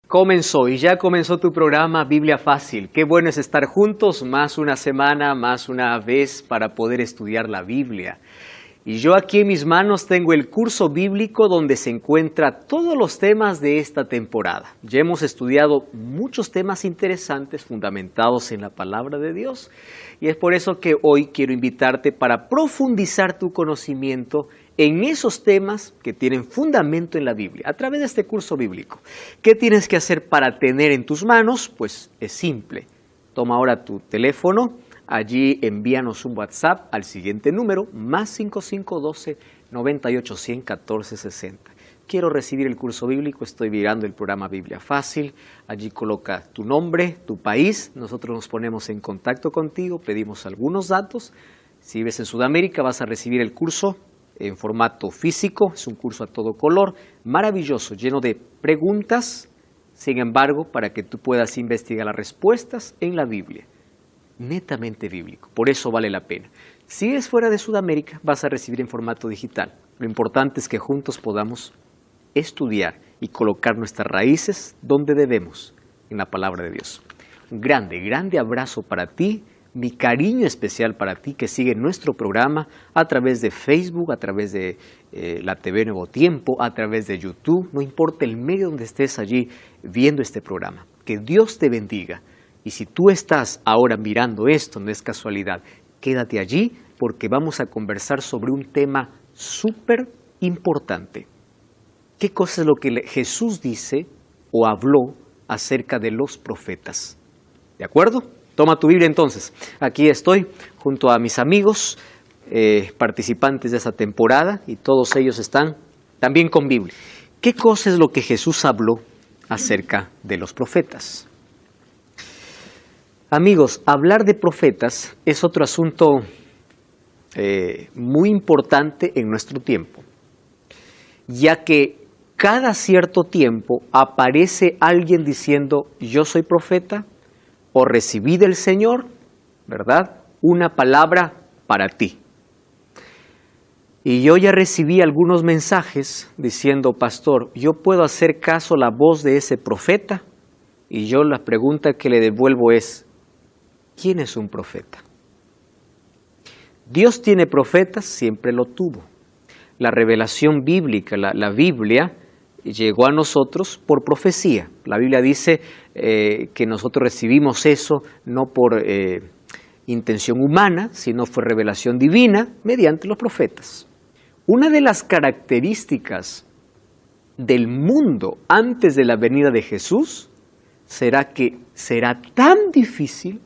Comenzó y ya comenzó tu programa Biblia Fácil. Qué bueno es estar juntos más una semana, más una vez para poder estudiar la Biblia. Y yo aquí en mis manos tengo el curso bíblico donde se encuentran todos los temas de esta temporada. Ya hemos estudiado muchos temas interesantes fundamentados en la palabra de Dios. Y es por eso que hoy quiero invitarte para profundizar tu conocimiento en esos temas que tienen fundamento en la Biblia, a través de este curso bíblico. ¿Qué tienes que hacer para tener en tus manos? Pues es simple. Toma ahora tu teléfono, allí envíanos un WhatsApp al siguiente número, más 5512-98-100-1460. Quiero recibir el curso bíblico, estoy mirando el programa Biblia Fácil, allí coloca tu nombre, tu país, nosotros nos ponemos en contacto contigo, pedimos algunos datos. Si vives en Sudamérica vas a recibir el curso en formato físico, es un curso a todo color, maravilloso, lleno de preguntas, sin embargo, para que tú puedas investigar las respuestas en la Biblia, netamente bíblico, por eso vale la pena. Si es fuera de Sudamérica, vas a recibir en formato digital. Lo importante es que juntos podamos estudiar y colocar nuestras raíces donde debemos, en la palabra de Dios. Un grande abrazo para ti. Mi cariño especial para ti que sigue nuestro programa a través de Facebook, a través de la TV Nuevo Tiempo, a través de YouTube, no importa el medio donde estés allí viendo este programa. Que Dios te bendiga. Y si tú estás ahora mirando esto, no es casualidad, quédate allí porque vamos a conversar sobre un tema súper importante. ¿Qué cosa es lo que Jesús dice o habló acerca de los profetas? ¿De acuerdo? Toma tu Biblia entonces. Aquí estoy junto a mis amigos, participantes de esta temporada, y todos ellos están también con Biblia. ¿Qué cosa es lo que Jesús habló acerca de los profetas? Amigos, hablar de profetas es otro asunto muy importante en nuestro tiempo, ya que cada cierto tiempo aparece alguien diciendo, yo soy profeta, o recibí del Señor, ¿verdad?, una palabra para ti. Y yo ya recibí algunos mensajes diciendo, pastor, ¿yo puedo hacer caso a la voz de ese profeta? Y yo la pregunta que le devuelvo es, ¿quién es un profeta? Dios tiene profetas, siempre lo tuvo. La revelación bíblica, la Biblia, llegó a nosotros por profecía. La Biblia dice que nosotros recibimos eso no por intención humana, sino fue revelación divina mediante los profetas. Una de las características del mundo antes de la venida de Jesús será que será tan difícil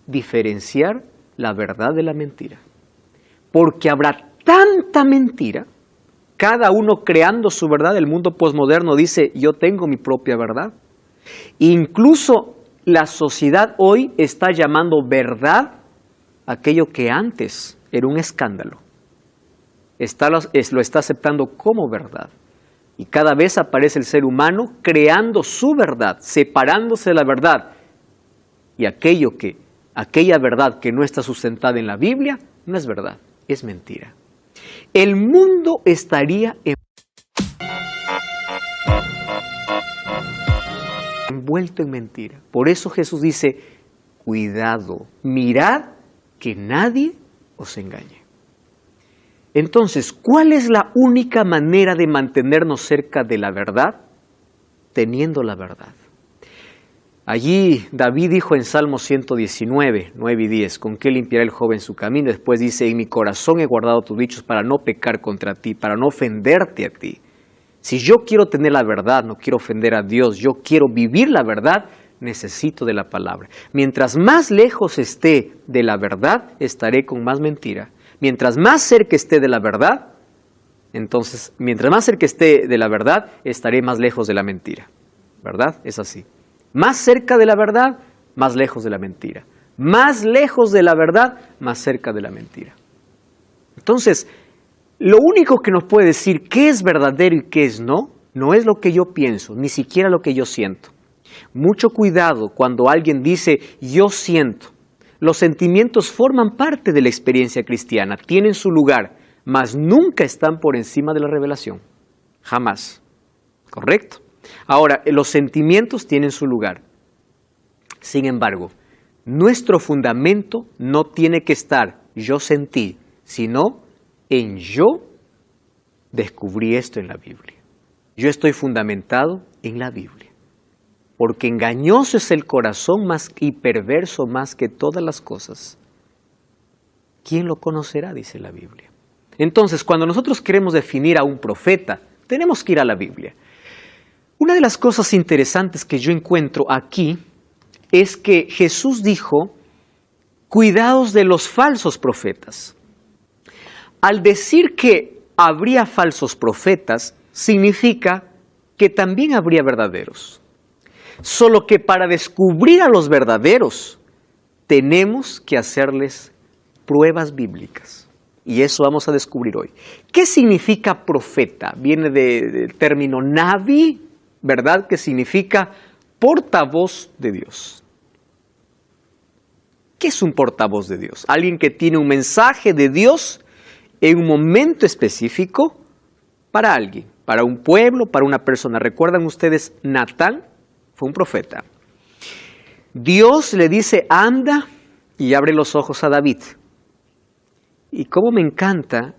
diferenciar la verdad de la mentira. Porque habrá tanta mentira, cada uno creando su verdad. El mundo posmoderno dice, yo tengo mi propia verdad. Incluso la sociedad hoy está llamando verdad aquello que antes era un escándalo. Lo está aceptando como verdad. Y cada vez aparece el ser humano creando su verdad, separándose de la verdad. Y aquella verdad que no está sustentada en la Biblia, no es verdad, es mentira. El mundo estaría envuelto en mentira. Por eso Jesús dice, cuidado, mirad que nadie os engañe. Entonces, ¿cuál es la única manera de mantenernos cerca de la verdad? Teniendo la verdad. Allí David dijo en Salmo 119, 9 y 10, ¿con qué limpiará el joven su camino? Después dice, en mi corazón he guardado tus dichos para no pecar contra ti, para no ofenderte a ti. Si yo quiero tener la verdad, no quiero ofender a Dios, yo quiero vivir la verdad, necesito de la palabra. Mientras más lejos esté de la verdad, estaré con más mentira. Mientras más cerca esté de la verdad, entonces, mientras más cerca esté de la verdad, estaré más lejos de la mentira. ¿Verdad? Es así. Más cerca de la verdad, más lejos de la mentira. Más lejos de la verdad, más cerca de la mentira. Entonces, lo único que nos puede decir qué es verdadero y qué es no es lo que yo pienso, ni siquiera lo que yo siento. Mucho cuidado cuando alguien dice, yo siento. Los sentimientos forman parte de la experiencia cristiana, tienen su lugar, mas nunca están por encima de la revelación. Jamás. ¿Correcto? Ahora, los sentimientos tienen su lugar. Sin embargo, nuestro fundamento no tiene que estar yo sentí, sino en yo descubrí esto en la Biblia. Yo estoy fundamentado en la Biblia. Porque engañoso es el corazón y perverso más que todas las cosas. ¿Quién lo conocerá? Dice la Biblia. Entonces, cuando nosotros queremos definir a un profeta, tenemos que ir a la Biblia. Una de las cosas interesantes que yo encuentro aquí es que Jesús dijo, cuidaos de los falsos profetas. Al decir que habría falsos profetas, significa que también habría verdaderos. Solo que para descubrir a los verdaderos, tenemos que hacerles pruebas bíblicas. Y eso vamos a descubrir hoy. ¿Qué significa profeta? Viene del término navi, ¿verdad? Que significa portavoz de Dios. ¿Qué es un portavoz de Dios? Alguien que tiene un mensaje de Dios en un momento específico para alguien, para un pueblo, para una persona. ¿Recuerdan ustedes Natán? Fue un profeta. Dios le dice, anda y abre los ojos a David. Y cómo me encanta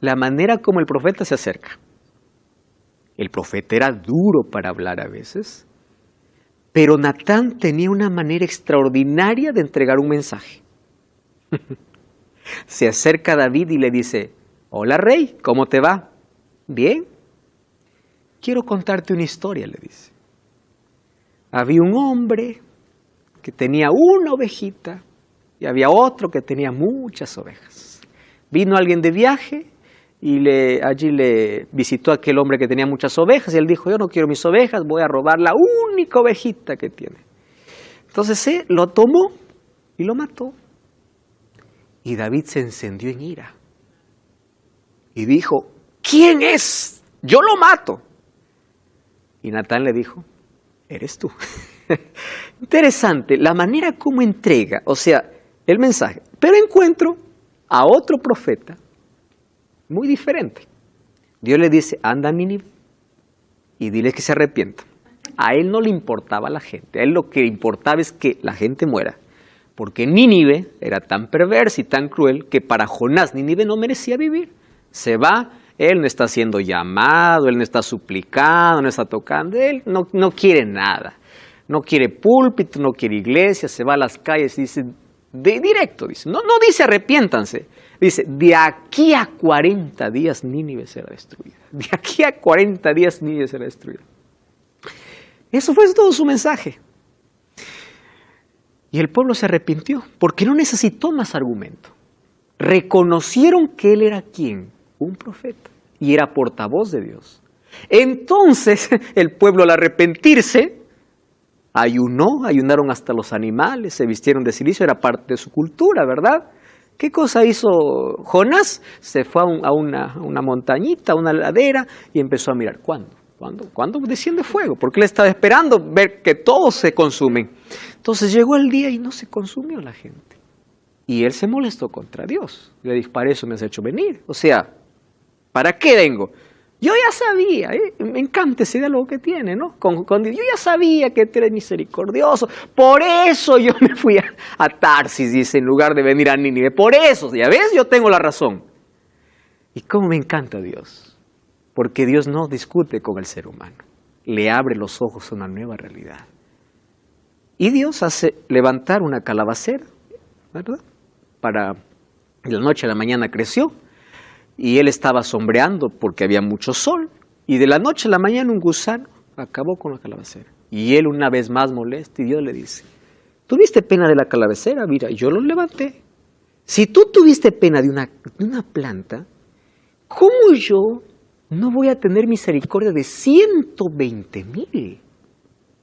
la manera como el profeta se acerca. El profeta era duro para hablar a veces, pero Natán tenía una manera extraordinaria de entregar un mensaje. Se acerca a David y le dice, hola rey, ¿cómo te va? Bien. Quiero contarte una historia, le dice. Había un hombre que tenía una ovejita y había otro que tenía muchas ovejas. Vino alguien de viaje y allí le visitó a aquel hombre que tenía muchas ovejas y él dijo, yo no quiero mis ovejas, voy a robar la única ovejita que tiene. Entonces lo tomó y lo mató. Y David se encendió en ira y dijo, ¿quién es? Yo lo mato. Y Natán le dijo, eres tú. Interesante la manera como entrega, o sea, el mensaje. Pero encuentro a otro profeta muy diferente. Dios le dice, anda a Nínive y dile que se arrepienta. A él no le importaba la gente, a él lo que importaba es que la gente muera. Porque Nínive era tan perversa y tan cruel que para Jonás Nínive no merecía vivir. Se va, él no está siendo llamado, él no está suplicando, no está tocando, él no quiere nada. No quiere púlpito, no quiere iglesia, se va a las calles y dice, directo, dice, no dice arrepiéntanse, dice, de aquí a 40 días Nínive será destruida. De aquí a 40 días Nínive será destruida. Eso fue todo su mensaje. Y el pueblo se arrepintió, porque no necesitó más argumento. Reconocieron que él era ¿quién? Un profeta, y era portavoz de Dios. Entonces, el pueblo al arrepentirse, ayunaron hasta los animales, se vistieron de cilicio, era parte de su cultura, ¿verdad? ¿Qué cosa hizo Jonás? Se fue a una montañita, a una ladera, y empezó a mirar, ¿Cuándo desciende fuego? Porque él estaba esperando ver que todos se consumen. Entonces llegó el día y no se consumió la gente. Y él se molestó contra Dios. Le dijo, para eso me has hecho venir. O sea, ¿para qué vengo? Yo ya sabía, me encanta ese diálogo que tiene, ¿no? Con Dios. Yo ya sabía que tú eres misericordioso. Por eso yo me fui a Tarsis, dice, en lugar de venir a Nínive. Por eso, ya ves, yo tengo la razón. Y cómo me encanta Dios. Porque Dios no discute con el ser humano, le abre los ojos a una nueva realidad. Y Dios hace levantar una calabacera, ¿verdad? De la noche a la mañana creció, y él estaba sombreando porque había mucho sol, y de la noche a la mañana un gusano acabó con la calabacera. Y él una vez más molesto, y Dios le dice, ¿tuviste pena de la calabacera? Mira, yo lo levanté. Si tú tuviste pena de una planta, ¿cómo yo no voy a tener misericordia de 120,000?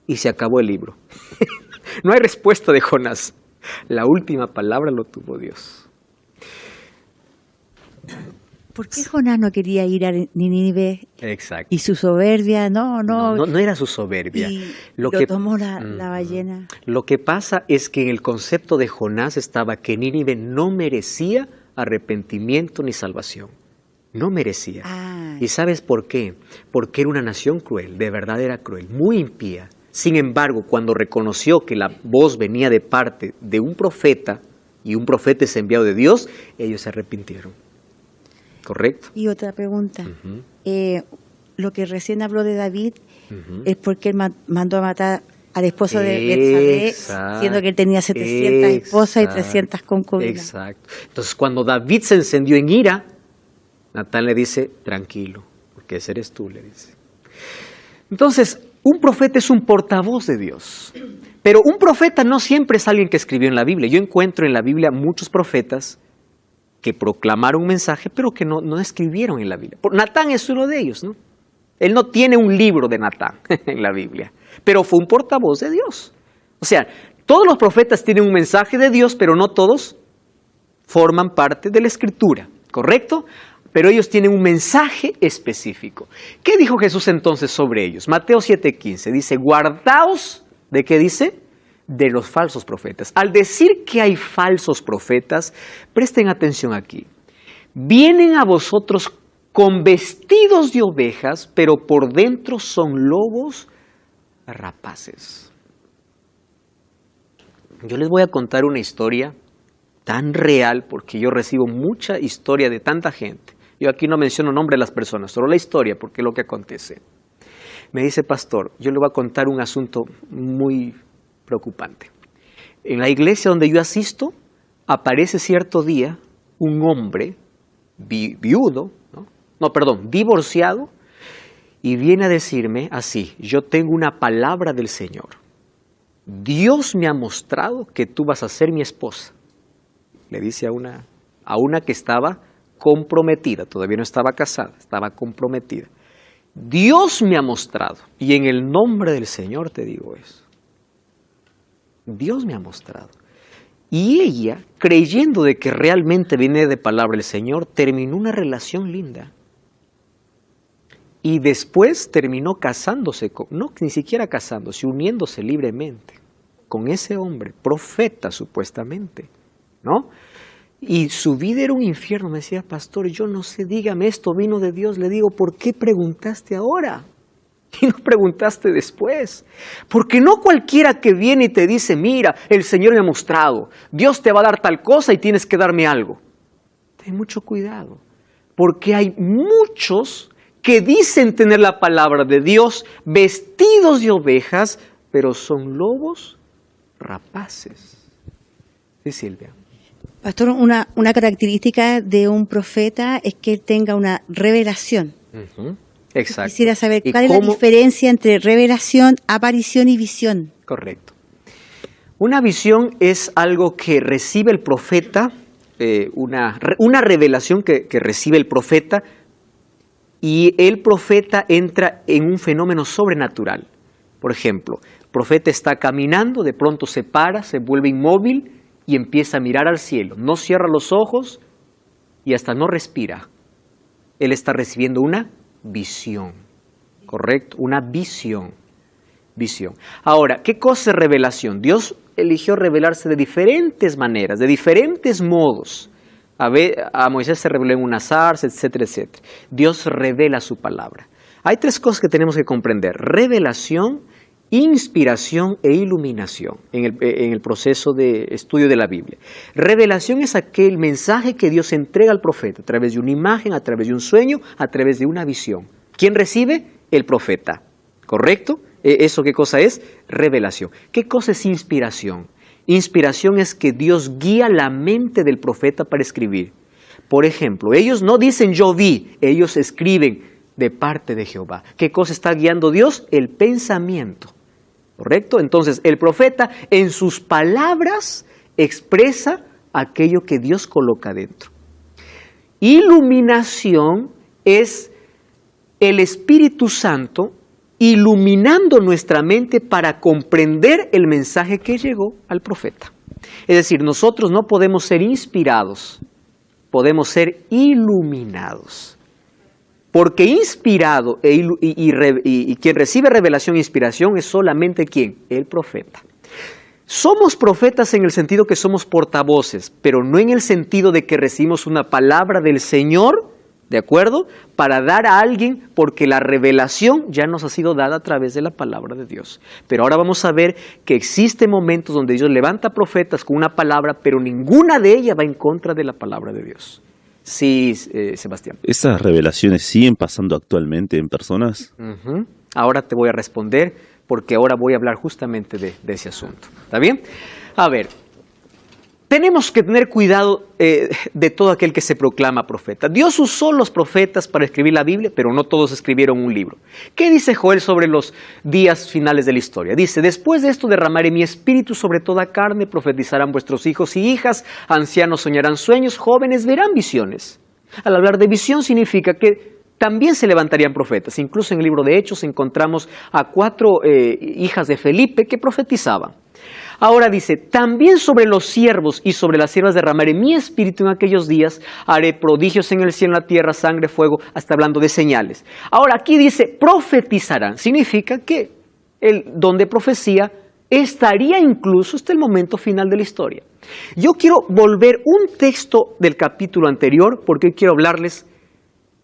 Y se acabó el libro. No hay respuesta de Jonás. La última palabra lo tuvo Dios. ¿Por qué Jonás no quería ir a Nínive? Exacto. Y su soberbia, no era su soberbia. Y lo tomó la ballena. Lo que pasa es que en el concepto de Jonás estaba que Nínive no merecía arrepentimiento ni salvación. No merecía. Ah, ¿Y sabes por qué? Porque era una nación cruel, de verdad era cruel, muy impía. Sin embargo, cuando reconoció que la voz venía de parte de un profeta, y un profeta es enviado de Dios, ellos se arrepintieron. ¿Correcto? y otra pregunta. Ujú, Lo que recién habló de David ujú. es porque él mandó a matar al esposo de Betsabé, Exacto, siendo que él tenía 700 esposas y 300 concubinas. Exacto. Entonces, cuando David se encendió en ira, Natán le dice, tranquilo, porque ese eres tú, le dice. Entonces, un profeta es un portavoz de Dios. Pero un profeta no siempre es alguien que escribió en la Biblia. Yo encuentro en la Biblia muchos profetas que proclamaron un mensaje, pero que no escribieron en la Biblia. Natán es uno de ellos, ¿no? Él no tiene un libro de Natán en la Biblia, pero fue un portavoz de Dios. O sea, todos los profetas tienen un mensaje de Dios, pero no todos forman parte de la Escritura, ¿correcto? Pero ellos tienen un mensaje específico. ¿Qué dijo Jesús entonces sobre ellos? Mateo 7:15 dice, guardaos, ¿de qué dice? De los falsos profetas. Al decir que hay falsos profetas, presten atención aquí. Vienen a vosotros con vestidos de ovejas, pero por dentro son lobos rapaces. Yo les voy a contar una historia tan real, porque yo recibo mucha historia de tanta gente. Yo aquí no menciono nombre de las personas, solo la historia, porque es lo que acontece. Me dice, pastor, yo le voy a contar un asunto muy preocupante. En la iglesia donde yo asisto, aparece cierto día un hombre viudo, divorciado, y viene a decirme así, yo tengo una palabra del Señor. Dios me ha mostrado que tú vas a ser mi esposa. Le dice a una que estaba comprometida, todavía no estaba casada, estaba comprometida. Dios me ha mostrado, y en el nombre del Señor te digo eso. Dios me ha mostrado. Y ella, creyendo de que realmente viene de palabra del Señor, terminó una relación linda. Y después terminó casándose, ni siquiera casándose, uniéndose libremente con ese hombre, profeta supuestamente, ¿no? Y su vida era un infierno. Me decía, pastor, yo no sé, dígame, esto vino de Dios. Le digo, ¿por qué preguntaste ahora? Y no preguntaste después. Porque no cualquiera que viene y te dice, mira, el Señor me ha mostrado, Dios te va a dar tal cosa y tienes que darme algo. Ten mucho cuidado, porque hay muchos que dicen tener la palabra de Dios, vestidos de ovejas, pero son lobos rapaces. Sí, Silvia. Pastor, una característica de un profeta es que él tenga una revelación. Uh-huh. Exacto. Quisiera saber cuál es la diferencia entre revelación, aparición y visión. Correcto. Una visión es algo que recibe el profeta, una revelación que recibe el profeta, y el profeta entra en un fenómeno sobrenatural. Por ejemplo, el profeta está caminando, de pronto se para, se vuelve inmóvil y empieza a mirar al cielo. No cierra los ojos y hasta no respira. Él está recibiendo una visión, ¿correcto? Una visión. Ahora, ¿qué cosa es revelación? Dios eligió revelarse de diferentes maneras, de diferentes modos. A Moisés se reveló en una zarza, etcétera, etcétera. Dios revela su palabra. Hay tres cosas que tenemos que comprender: revelación, inspiración e iluminación en el proceso de estudio de la Biblia. Revelación es aquel mensaje que Dios entrega al profeta a través de una imagen, a través de un sueño, a través de una visión. ¿Quién recibe? El profeta. ¿Correcto? ¿Eso qué cosa es? Revelación. ¿Qué cosa es inspiración? Inspiración es que Dios guía la mente del profeta para escribir. Por ejemplo, ellos no dicen yo vi, ellos escriben de parte de Jehová. ¿Qué cosa está guiando Dios? El pensamiento. ¿Correcto? Entonces, el profeta en sus palabras expresa aquello que Dios coloca dentro. Iluminación es el Espíritu Santo iluminando nuestra mente para comprender el mensaje que llegó al profeta. Es decir, nosotros no podemos ser inspirados, podemos ser iluminados. Porque inspirado y quien recibe revelación e inspiración es solamente ¿quién? El profeta. Somos profetas en el sentido que somos portavoces, pero no en el sentido de que recibimos una palabra del Señor ¿de acuerdo? Para dar a alguien, porque la revelación ya nos ha sido dada a través de la palabra de Dios. Pero ahora vamos a ver que existen momentos donde Dios levanta profetas con una palabra, pero ninguna de ellas va en contra de la palabra de Dios. Sí, Sebastián. ¿Esas revelaciones siguen pasando actualmente en personas? Ahora te voy a responder, porque ahora voy a hablar justamente de ese asunto. ¿Está bien? A ver, tenemos que tener cuidado de todo aquel que se proclama profeta. Dios usó los profetas para escribir la Biblia, pero no todos escribieron un libro. ¿Qué dice Joel sobre los días finales de la historia? Dice, después de esto derramaré mi espíritu sobre toda carne, profetizarán vuestros hijos y hijas, ancianos soñarán sueños, jóvenes verán visiones. Al hablar de visión significa que también se levantarían profetas. Incluso en el libro de Hechos encontramos a 4 hijas de Felipe que profetizaban. Ahora dice, también sobre los siervos y sobre las siervas derramaré mi espíritu en aquellos días, haré prodigios en el cielo, en la tierra, sangre, fuego, hasta hablando de señales. Ahora aquí dice, profetizarán, significa que el don de profecía estaría incluso hasta el momento final de la historia. Yo quiero volver un texto del capítulo anterior, porque hoy quiero hablarles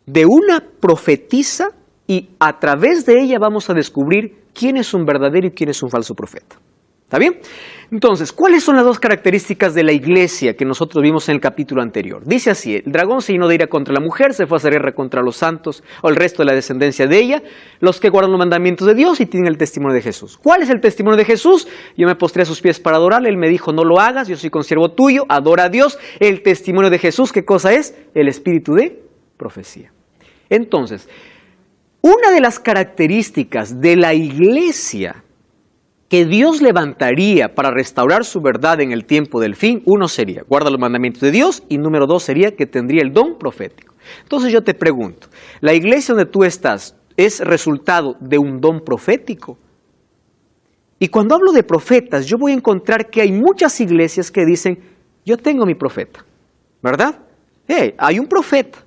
de una profetisa y a través de ella vamos a descubrir quién es un verdadero y quién es un falso profeta. ¿Está bien? Entonces, ¿cuáles son las 2 características de la iglesia que nosotros vimos en el capítulo anterior? Dice así, el dragón se llenó de ira contra la mujer, se fue a hacer guerra contra los santos o el resto de la descendencia de ella, los que guardan los mandamientos de Dios y tienen el testimonio de Jesús. ¿Cuál es el testimonio de Jesús? Yo me postré a sus pies para adorarle, él me dijo, no lo hagas, yo soy consiervo tuyo, adora a Dios. El testimonio de Jesús, ¿qué cosa es? El espíritu de profecía. Entonces, una de las características de la iglesia que Dios levantaría para restaurar su verdad en el tiempo del fin, uno sería, guarda los mandamientos de Dios, y número 2 sería que tendría el don profético. Entonces yo te pregunto, ¿la iglesia donde tú estás es resultado de un don profético? Y cuando hablo de profetas, yo voy a encontrar que hay muchas iglesias que dicen, yo tengo mi profeta, ¿verdad? Hay un profeta.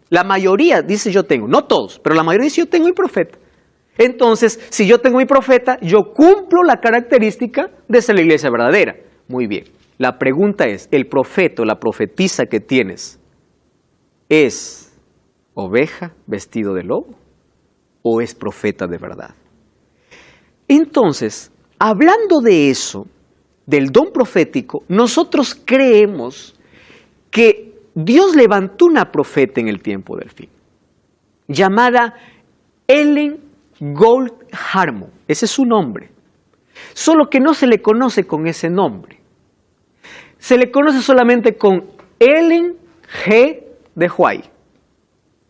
La mayoría dice yo tengo, no todos, pero la mayoría dice yo tengo mi profeta. Entonces, si yo tengo mi profeta, yo cumplo la característica de ser la iglesia verdadera. Muy bien. La pregunta es, ¿el profeta o la profetisa que tienes es oveja vestido de lobo o es profeta de verdad? Entonces, hablando de eso, del don profético, nosotros creemos que Dios levantó una profeta en el tiempo del fin, llamada Ellen Goldhardt, ese es su nombre, solo que no se le conoce con ese nombre, se le conoce solamente con Ellen G. de White.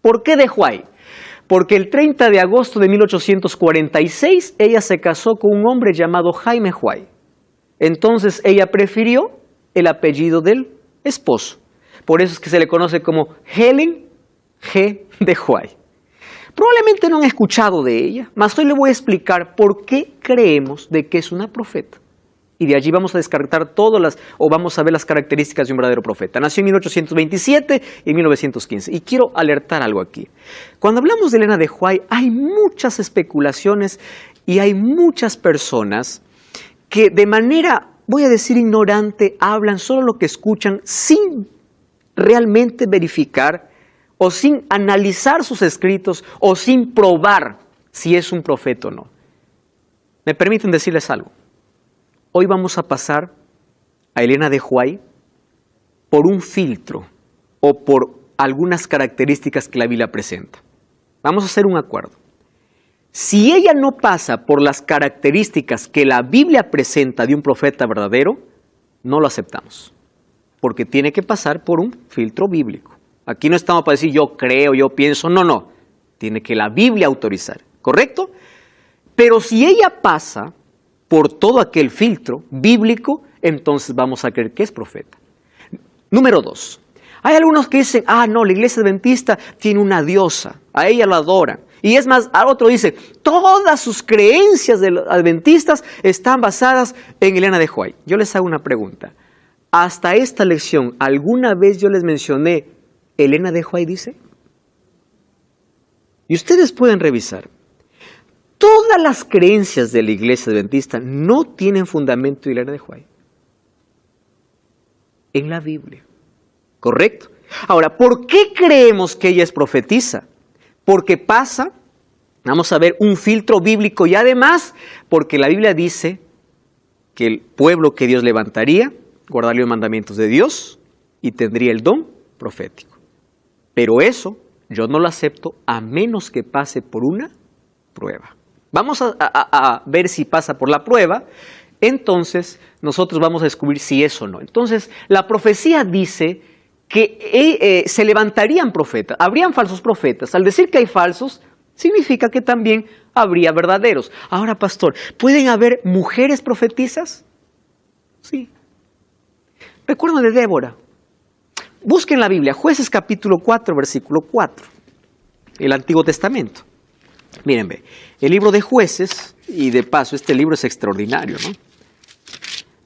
¿Por qué de White? Porque el 30 de agosto de 1846 ella se casó con un hombre llamado Jaime White. Entonces ella prefirió el apellido del esposo, por eso es que se le conoce como Helen G. de White. Probablemente no han escuchado de ella, mas hoy le voy a explicar por qué creemos de que es una profeta. Y de allí vamos a descartar vamos a ver las características de un verdadero profeta. Nació en 1827 y en 1915. Y quiero alertar algo aquí. Cuando hablamos de Elena de White, hay muchas especulaciones y hay muchas personas que de manera, voy a decir ignorante, hablan solo lo que escuchan sin realmente verificar o sin analizar sus escritos, o sin probar si es un profeta o no. ¿Me permiten decirles algo? Hoy vamos a pasar a Elena de White por un filtro, o por algunas características que la Biblia presenta. Vamos a hacer un acuerdo. Si ella no pasa por las características que la Biblia presenta de un profeta verdadero, no lo aceptamos, porque tiene que pasar por un filtro bíblico. Aquí no estamos para decir yo creo, yo pienso, no. Tiene que la Biblia autorizar, ¿correcto? Pero si ella pasa por todo aquel filtro bíblico, entonces vamos a creer que es profeta. Número 2. Hay algunos que dicen, no, la iglesia adventista tiene una diosa, a ella la adoran. Y es más, al otro dice, todas sus creencias de los adventistas están basadas en Elena de White. Yo les hago una pregunta. Hasta esta lección, ¿alguna vez yo les mencioné Elena de White dice? Y ustedes pueden revisar. Todas las creencias de la iglesia adventista no tienen fundamento de Elena de White en la Biblia. ¿Correcto? Ahora, ¿por qué creemos que ella es profetisa? Porque pasa, vamos a ver, un filtro bíblico y además porque la Biblia dice que el pueblo que Dios levantaría guardaría los mandamientos de Dios y tendría el don profético. Pero eso yo no lo acepto a menos que pase por una prueba. Vamos a ver si pasa por la prueba, entonces nosotros vamos a descubrir si es o no. Entonces, la profecía dice que se levantarían profetas, habrían falsos profetas. Al decir que hay falsos, significa que también habría verdaderos. Ahora, pastor, ¿pueden haber mujeres profetisas? Sí. Recuerden de Débora. Busquen la Biblia, Jueces capítulo 4, versículo 4, el Antiguo Testamento. Miren, ve, el libro de Jueces, y de paso este libro es extraordinario, ¿no?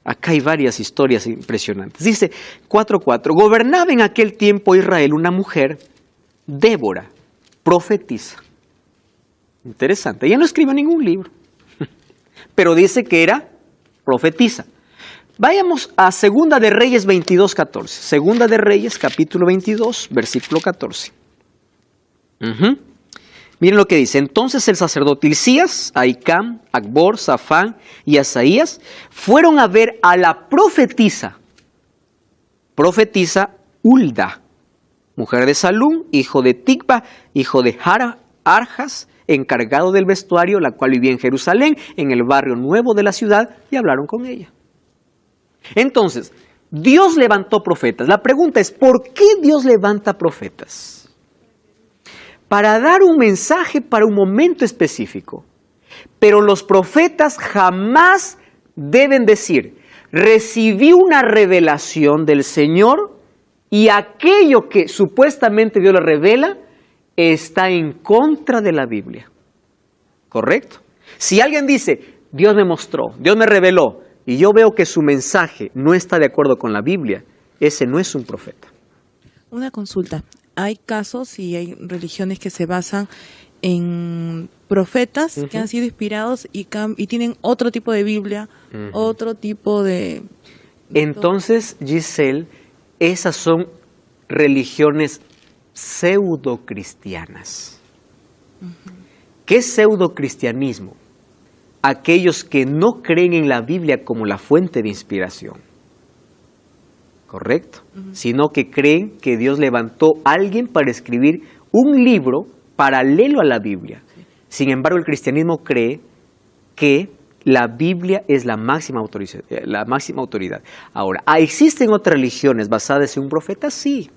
Acá hay varias historias impresionantes. Dice 4:4, gobernaba en aquel tiempo Israel una mujer, Débora, profetisa. Interesante, ella no escribió ningún libro, pero dice que era profetisa. Vayamos a Segunda de Reyes 22:14. Segunda de Reyes, capítulo 22, versículo 14. Miren lo que dice. Entonces el sacerdote Hilcías, Ahicam, Acbor, Safán y Asaías fueron a ver a la profetisa Hulda, mujer de Salum, hijo de Ticba, hijo de Arjas, encargado del vestuario, la cual vivía en Jerusalén, en el barrio nuevo de la ciudad, y hablaron con ella. Entonces, Dios levantó profetas. La pregunta es, ¿por qué Dios levanta profetas? Para dar un mensaje para un momento específico. Pero los profetas jamás deben decir, recibí una revelación del Señor y aquello que supuestamente Dios le revela está en contra de la Biblia. ¿Correcto? Si alguien dice, Dios me mostró, Dios me reveló, y yo veo que su mensaje no está de acuerdo con la Biblia, ese no es un profeta. Una consulta. Hay casos y hay religiones que se basan en profetas que han sido inspirados y tienen otro tipo de Biblia, otro tipo de... Entonces, Giselle, esas son religiones pseudocristianas. ¿Qué es pseudocristianismo? Aquellos que no creen en la Biblia como la fuente de inspiración, ¿correcto? Sino que creen que Dios levantó a alguien para escribir un libro paralelo a la Biblia. Sin embargo, el cristianismo cree que la Biblia es la máxima autoridad. Ahora, ¿existen otras religiones basadas en un profeta? Sí.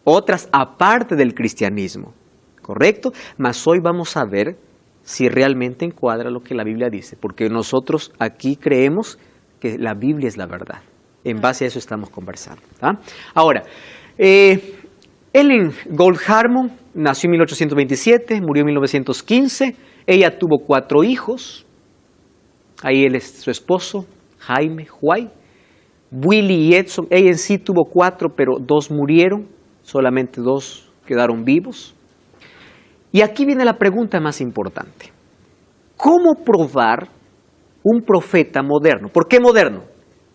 Otras aparte del cristianismo, ¿correcto? Mas hoy vamos a ver si realmente encuadra lo que la Biblia dice, porque nosotros aquí creemos que la Biblia es la verdad. En base a eso estamos conversando. ¿Ah? Ahora, Ellen Gold Harmon nació en 1827, murió en 1915. Ella tuvo 4 hijos. Ahí él es su esposo, Jaime Huay. Willie y Edson, ella en sí tuvo 4, pero 2 murieron, solamente 2 quedaron vivos. Y aquí viene la pregunta más importante. ¿Cómo probar un profeta moderno? ¿Por qué moderno?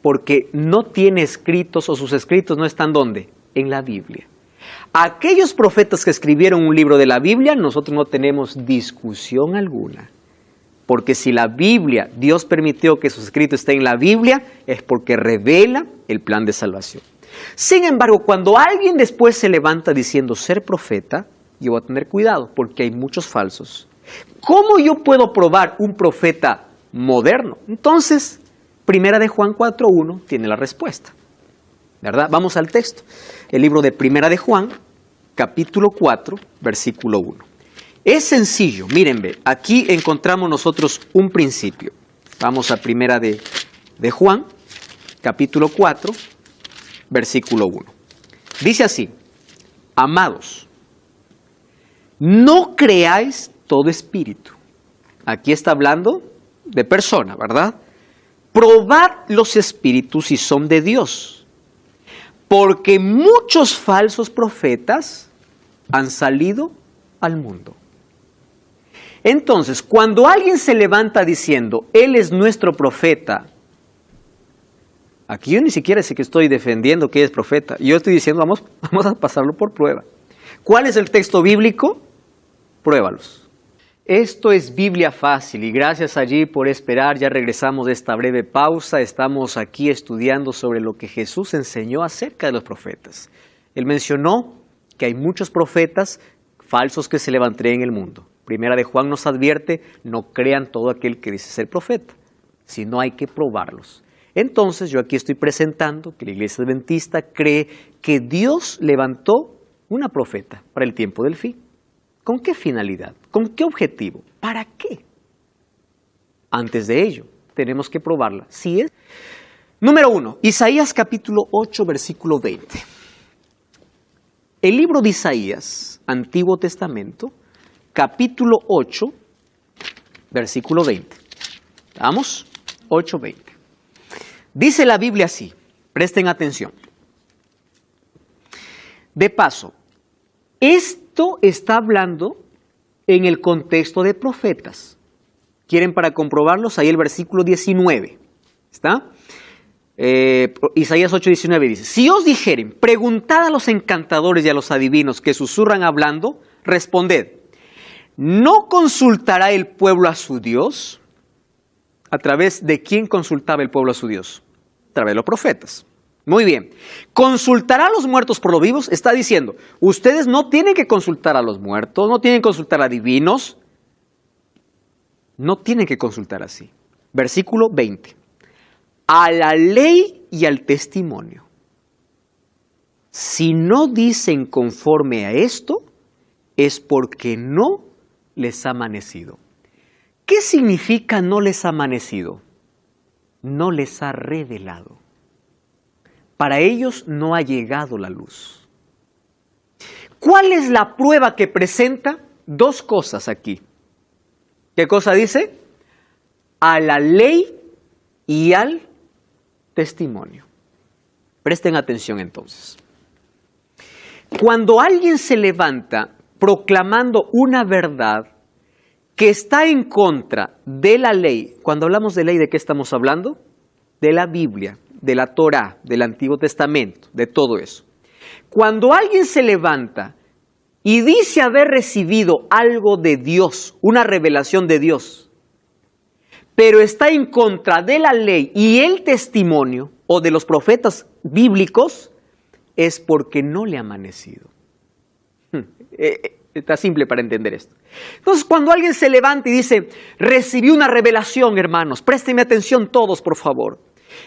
Porque no tiene escritos o sus escritos no están ¿dónde? En la Biblia. Aquellos profetas que escribieron un libro de la Biblia, nosotros no tenemos discusión alguna. Porque si la Biblia, Dios permitió que sus escritos estén en la Biblia, es porque revela el plan de salvación. Sin embargo, cuando alguien después se levanta diciendo ser profeta, yo voy a tener cuidado porque hay muchos falsos. ¿Cómo yo puedo probar un profeta moderno? Entonces, Primera de Juan 4:1 tiene la respuesta, ¿verdad? Vamos al texto. El libro de Primera de Juan, capítulo 4, versículo 1. Es sencillo, miren, ve, aquí encontramos nosotros un principio. Vamos a Primera de Juan, capítulo 4, versículo 1. Dice así, amados, no creáis todo espíritu. Aquí está hablando de persona, ¿verdad? Probad los espíritus si son de Dios, porque muchos falsos profetas han salido al mundo. Entonces, cuando alguien se levanta diciendo, Él es nuestro profeta, Aquí yo ni siquiera sé que estoy defendiendo que es profeta. Yo estoy diciendo, vamos a pasarlo por prueba. ¿Cuál es el texto bíblico? Pruébalos. Esto es Biblia Fácil y gracias allí por esperar. Ya regresamos de esta breve pausa. Estamos aquí estudiando sobre lo que Jesús enseñó acerca de los profetas. Él mencionó que hay muchos profetas falsos que se levantarán en el mundo. Primera de Juan nos advierte, no crean todo aquel que dice ser profeta, sino hay que probarlos. Entonces yo aquí estoy presentando que la Iglesia Adventista cree que Dios levantó una profeta para el tiempo del fin. ¿Con qué finalidad? ¿Con qué objetivo? ¿Para qué? Antes de ello, tenemos que probarla. ¿Sí es? Número 1, Isaías capítulo 8, versículo 20. El libro de Isaías, Antiguo Testamento, capítulo 8, versículo 20. Vamos, 8, 20. Dice la Biblia así, presten atención. De paso, esto está hablando en el contexto de profetas. ¿Quieren para comprobarlos? Ahí el versículo 19. ¿Está? Isaías 8:19 dice, si os dijeren, preguntad a los encantadores y a los adivinos que susurran hablando, responded, ¿no consultará el pueblo a su Dios? ¿A través de quién consultaba el pueblo a su Dios? A través de los profetas. Muy bien. ¿Consultará a los muertos por los vivos? Está diciendo, ustedes no tienen que consultar a los muertos, no tienen que consultar a divinos, no tienen que consultar así. Versículo 20. A la ley y al testimonio. Si no dicen conforme a esto, es porque no les ha amanecido. ¿Qué significa no les ha amanecido? No les ha revelado. Para ellos no ha llegado la luz. ¿Cuál es la prueba que presenta? Dos cosas aquí. ¿Qué cosa dice? A la ley y al testimonio. Presten atención entonces. Cuando alguien se levanta proclamando una verdad que está en contra de la ley, cuando hablamos de ley, ¿de qué estamos hablando? De la Biblia, de la Torá, del Antiguo Testamento, de todo eso. Cuando alguien se levanta y dice haber recibido algo de Dios, una revelación de Dios, pero está en contra de la ley y el testimonio o de los profetas bíblicos, es porque no le ha amanecido. Está simple para entender esto. Entonces, cuando alguien se levanta y dice, recibí una revelación, hermanos, préstenme atención todos, por favor.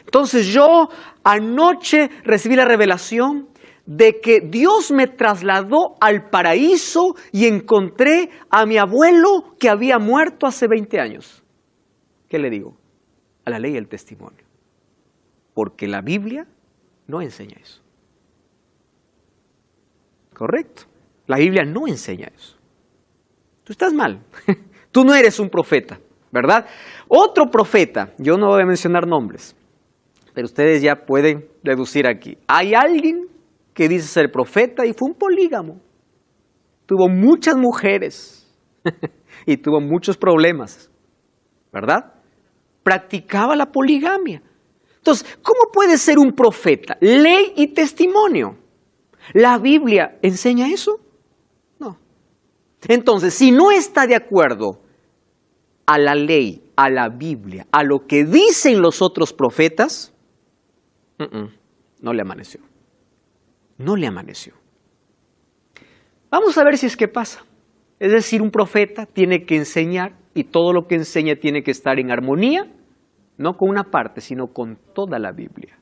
Entonces, yo anoche recibí la revelación de que Dios me trasladó al paraíso y encontré a mi abuelo que había muerto hace 20 años. ¿Qué le digo? A la ley y al testimonio. Porque la Biblia no enseña eso. ¿Correcto? La Biblia no enseña eso. Tú estás mal. Tú no eres un profeta, ¿verdad? Otro profeta, yo no voy a mencionar nombres, pero ustedes ya pueden deducir aquí. Hay alguien que dice ser profeta y fue un polígamo. Tuvo muchas mujeres y tuvo muchos problemas, ¿verdad? Practicaba la poligamia. Entonces, ¿cómo puede ser un profeta? Ley y testimonio. ¿La Biblia enseña eso? No. Entonces, si no está de acuerdo a la ley, a la Biblia, a lo que dicen los otros profetas, no le amaneció. No le amaneció. Vamos a ver si es que pasa. Es decir, un profeta tiene que enseñar y todo lo que enseña tiene que estar en armonía, no con una parte, sino con toda la Biblia.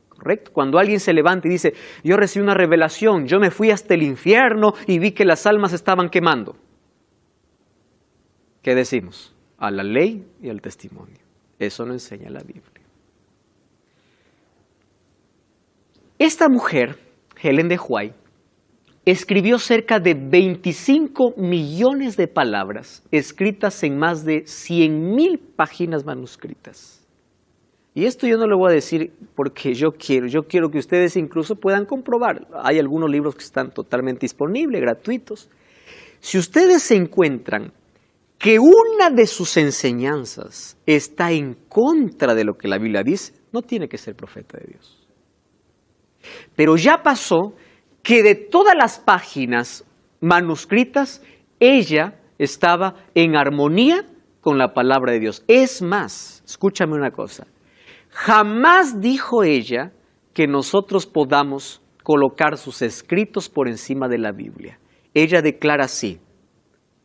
¿Correcto? Cuando alguien se levanta y dice, yo recibí una revelación, yo me fui hasta el infierno y vi que las almas estaban quemando. ¿Qué decimos? A la ley y al testimonio. Eso no enseña la Biblia. Esta mujer, Helen de White, escribió cerca de 25 millones de palabras escritas en más de 100,000 páginas manuscritas. Y esto yo no lo voy a decir porque yo quiero que ustedes incluso puedan comprobar. Hay algunos libros que están totalmente disponibles, gratuitos. Si ustedes se encuentran que una de sus enseñanzas está en contra de lo que la Biblia dice, no tiene que ser profeta de Dios. Pero ya pasó que de todas las páginas manuscritas, ella estaba en armonía con la palabra de Dios. Es más, escúchame una cosa, jamás dijo ella que nosotros podamos colocar sus escritos por encima de la Biblia. Ella declara así: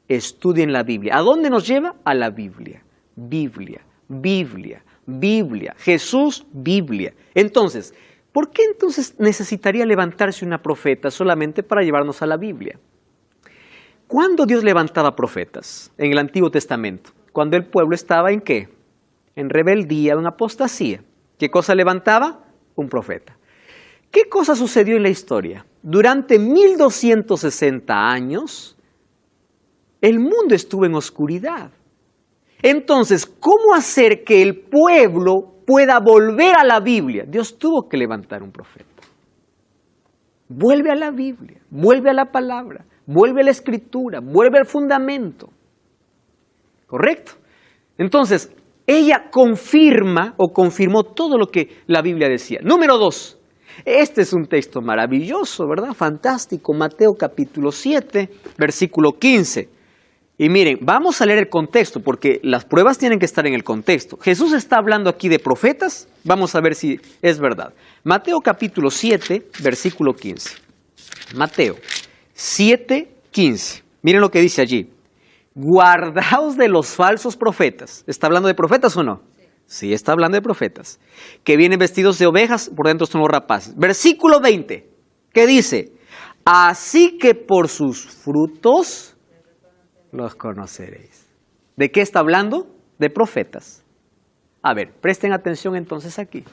estudien la Biblia. ¿A dónde nos lleva? A la Biblia. Biblia, Biblia, Biblia. Jesús, Biblia. Entonces, ¿por qué entonces necesitaría levantarse una profeta solamente para llevarnos a la Biblia? ¿Cuándo Dios levantaba profetas? En el Antiguo Testamento. Cuando el pueblo estaba ¿en qué? En rebeldía, en apostasía. ¿Qué cosa levantaba? Un profeta. ¿Qué cosa sucedió en la historia? Durante 1260 años, el mundo estuvo en oscuridad. Entonces, ¿cómo hacer que el pueblo pueda volver a la Biblia? Dios tuvo que levantar un profeta. Vuelve a la Biblia, vuelve a la palabra, vuelve a la escritura, vuelve al fundamento. ¿Correcto? Entonces, ella confirmó todo lo que la Biblia decía. Número 2. Este es un texto maravilloso, ¿verdad? Fantástico. Mateo capítulo 7, versículo 15. Y miren, vamos a leer el contexto, porque las pruebas tienen que estar en el contexto. Jesús está hablando aquí de profetas. Vamos a ver si es verdad. Mateo capítulo 7, versículo 15. Mateo 7, 15. Miren lo que dice allí. Guardaos de los falsos profetas. ¿Está hablando de profetas o no? Sí, está hablando de profetas. Que vienen vestidos de ovejas, por dentro son los rapaces. Versículo 20, que dice: así que por sus frutos los conoceréis. ¿De qué está hablando? De profetas. A ver, presten atención entonces aquí.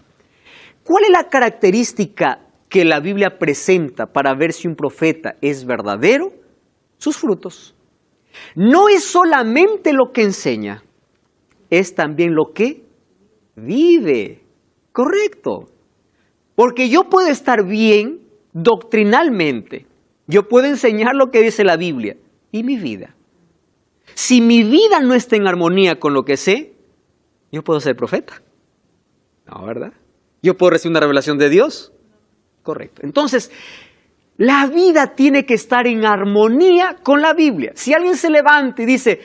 ¿Cuál es la característica que la Biblia presenta para ver si un profeta es verdadero? Sus frutos. No es solamente lo que enseña, es también lo que vive. Correcto. Porque yo puedo estar bien doctrinalmente, yo puedo enseñar lo que dice la Biblia, y mi vida. Si mi vida no está en armonía con lo que sé, yo puedo ser profeta. No, ¿verdad? ¿Yo puedo recibir una revelación de Dios? Correcto. Entonces, la vida tiene que estar en armonía con la Biblia. Si alguien se levanta y dice,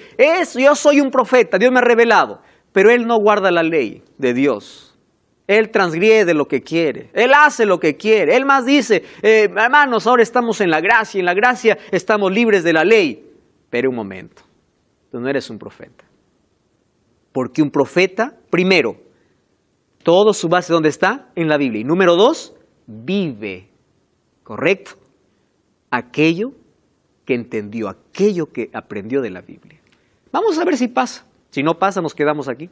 yo soy un profeta, Dios me ha revelado, pero él no guarda la ley de Dios. Él transgrede lo que quiere, él hace lo que quiere. Él más dice, hermanos, ahora estamos en la gracia estamos libres de la ley. Pero un momento, tú no eres un profeta. Porque un profeta, primero, todo su base, ¿dónde está? En la Biblia. Y número 2, vive. ¿Correcto? Aquello que entendió, aquello que aprendió de la Biblia. Vamos a ver si pasa. Si no pasa, nos quedamos aquí.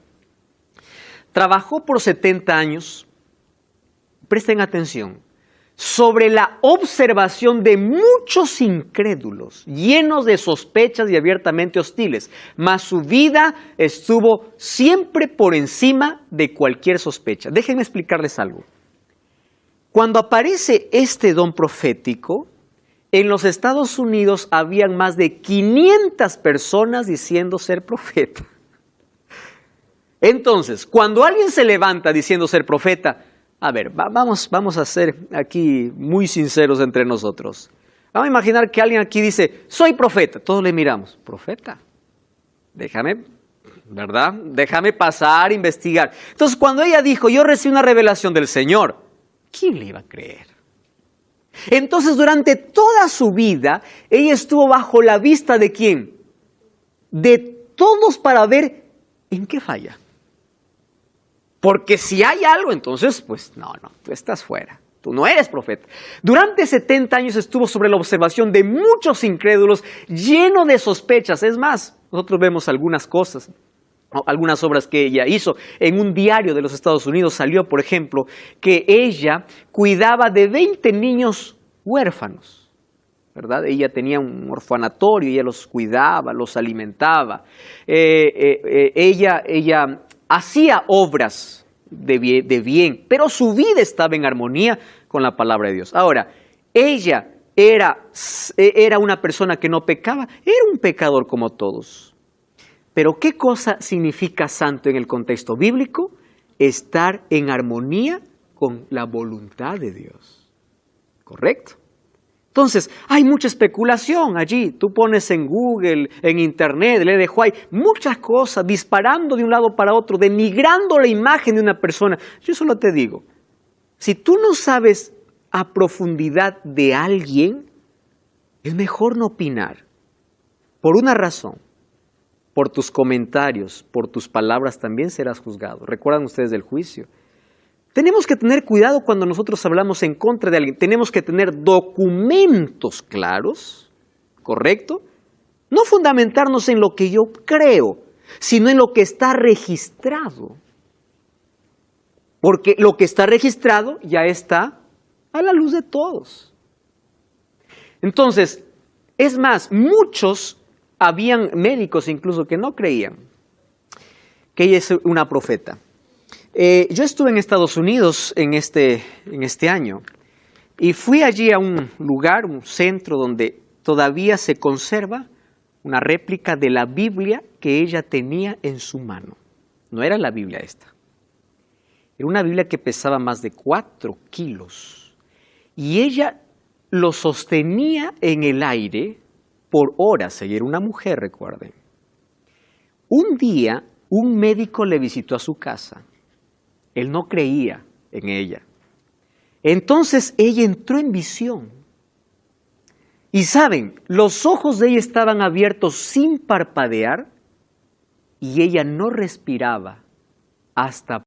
Trabajó por 70 años, presten atención, sobre la observación de muchos incrédulos, llenos de sospechas y abiertamente hostiles, mas su vida estuvo siempre por encima de cualquier sospecha. Déjenme explicarles algo. Cuando aparece este don profético, en los Estados Unidos habían más de 500 personas diciendo ser profeta. Entonces, cuando alguien se levanta diciendo ser profeta, a ver, vamos a ser aquí muy sinceros entre nosotros. Vamos a imaginar que alguien aquí dice, soy profeta. Todos le miramos, ¿profeta? Déjame, ¿verdad? Déjame pasar, investigar. Entonces, cuando ella dijo, yo recibí una revelación del Señor, ¿quién le iba a creer? Entonces, durante toda su vida, ella estuvo bajo la vista ¿de quién? De todos para ver en qué falla. Porque si hay algo, entonces, pues no, tú estás fuera. Tú no eres profeta. Durante 70 años estuvo sobre la observación de muchos incrédulos, lleno de sospechas. Es más, nosotros vemos algunas cosas, algunas obras que ella hizo. En un diario de los Estados Unidos salió, por ejemplo, que ella cuidaba de 20 niños huérfanos, ¿verdad? Ella tenía un orfanatorio, ella los cuidaba, los alimentaba. Ella hacía obras de bien, pero su vida estaba en armonía con la palabra de Dios. Ahora, ella era una persona que no pecaba, era un pecador como todos. Pero ¿qué cosa significa santo en el contexto bíblico? Estar en armonía con la voluntad de Dios. ¿Correcto? Entonces, hay mucha especulación allí. Tú pones en Google, en Internet, hay muchas cosas disparando de un lado para otro, denigrando la imagen de una persona. Yo solo te digo, si tú no sabes a profundidad de alguien, es mejor no opinar. Por una razón, por tus comentarios, por tus palabras también serás juzgado. ¿Recuerdan ustedes del juicio? Tenemos que tener cuidado cuando nosotros hablamos en contra de alguien. Tenemos que tener documentos claros, ¿correcto? No fundamentarnos en lo que yo creo, sino en lo que está registrado. Porque lo que está registrado ya está a la luz de todos. Entonces, es más, habían médicos incluso que no creían que ella es una profeta. Yo estuve en Estados Unidos en este año y fui allí a un lugar, un centro donde todavía se conserva una réplica de la Biblia que ella tenía en su mano. No era la Biblia esta. Era una Biblia que pesaba más de 4 kilos y ella lo sostenía en el aire por horas. Ella era una mujer, recuerden. Un día, un médico le visitó a su casa. Él no creía en ella. Entonces ella entró en visión. Y saben, los ojos de ella estaban abiertos sin parpadear y ella no respiraba hasta